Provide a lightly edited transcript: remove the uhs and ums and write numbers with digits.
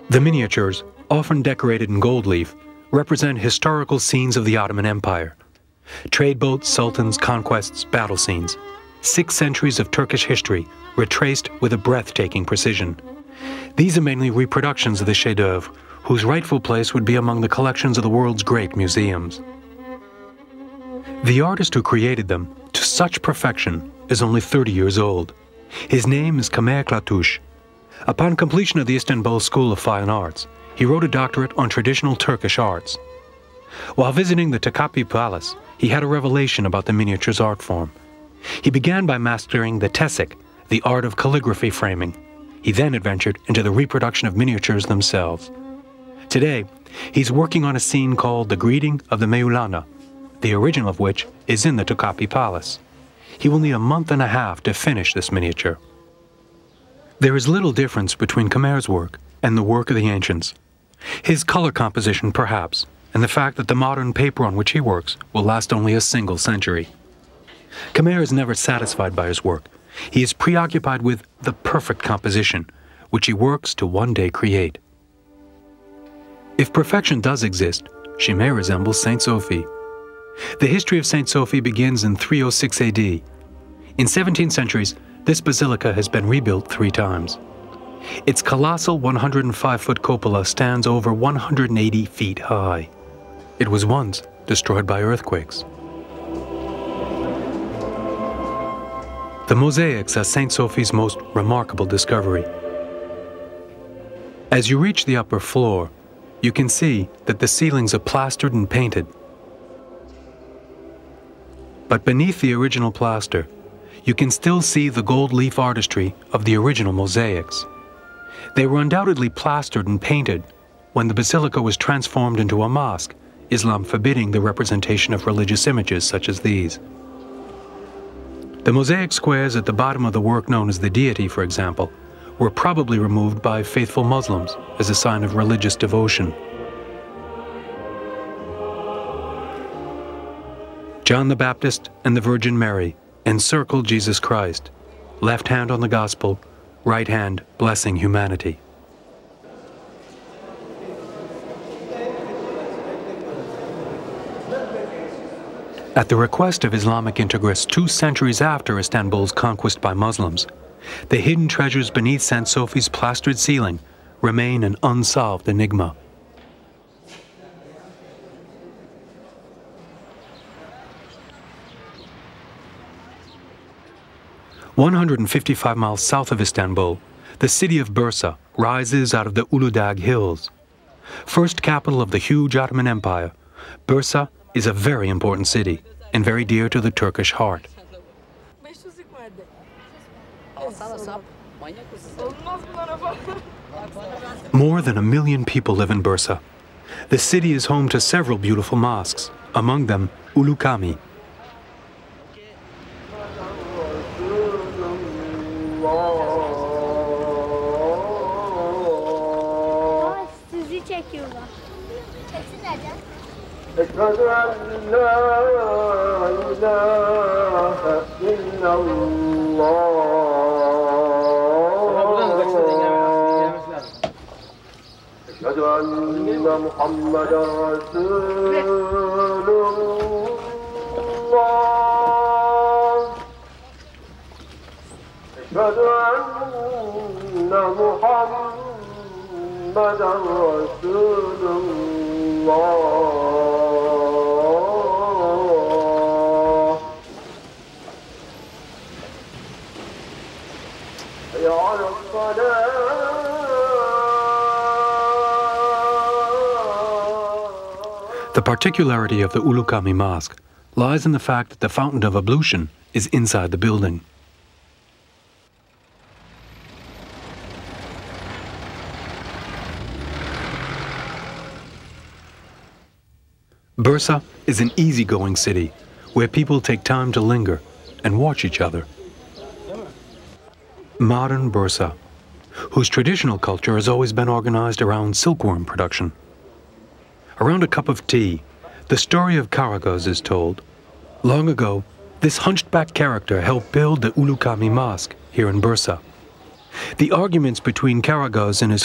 The miniatures, often decorated in gold leaf, represent historical scenes of the Ottoman Empire. Trade boats, sultans, conquests, battle scenes. 6 centuries of Turkish history retraced with a breathtaking precision. These are mainly reproductions of the chef-d'oeuvre, whose rightful place would be among the collections of the world's great museums. The artist who created them to such perfection is only 30 years old. His name is Kamer Klatouche. Upon completion of the Istanbul School of Fine Arts, he wrote a doctorate on traditional Turkish arts. While visiting the Topkapi Palace, he had a revelation about the miniatures art form. He began by mastering the tesik, the art of calligraphy framing. He then adventured into the reproduction of miniatures themselves. Today, he's working on a scene called The Greeting of the Mevlana, the original of which is in the Topkapi Palace. He will need a month and a half to finish this miniature. There is little difference between Kamer's work and the work of the ancients. His color composition, perhaps, and the fact that the modern paper on which he works will last only a single century. Kamer is never satisfied by his work. He is preoccupied with the perfect composition, which he works to one day create. If perfection does exist, she may resemble Saint Sophie. The history of Saint Sophie begins in 306 AD. In 17 centuries, this basilica has been rebuilt 3 times. Its colossal 105-foot cupola stands over 180 feet high. It was once destroyed by earthquakes. The mosaics are Saint Sophie's most remarkable discovery. As you reach the upper floor, you can see that the ceilings are plastered and painted. But beneath the original plaster, you can still see the gold leaf artistry of the original mosaics. They were undoubtedly plastered and painted when the basilica was transformed into a mosque, Islam forbidding the representation of religious images such as these. The mosaic squares at the bottom of the work known as the deity, for example, were probably removed by faithful Muslims as a sign of religious devotion. John the Baptist and the Virgin Mary encircle Jesus Christ, left hand on the gospel, right hand blessing humanity. At the request of Islamic integrists 2 centuries after Istanbul's conquest by Muslims, the hidden treasures beneath St. Sophie's plastered ceiling remain an unsolved enigma. "155 miles south of Istanbul, the city of Bursa rises out of the Uludağ Hills. First capital of the huge Ottoman Empire, Bursa is a very important city and very dear to the Turkish heart. More than 1 million people live in Bursa. The city is home to several beautiful mosques, among them Ulu Cami. أشهد أن لا إله إلا الله أشهد أن محمدا رسول الله أشهد أن محمدا رسول الله The particularity of the Ulu Cami Mosque lies in the fact that the fountain of ablution is inside the building. Bursa is an easygoing city where people take time to linger and watch each other. Modern Bursa, whose traditional culture has always been organized around silkworm production. Around a cup of tea, the story of Karagöz is told. Long ago, this hunchback character helped build the Ulu Cami Mosque here in Bursa. The arguments between Karagöz and his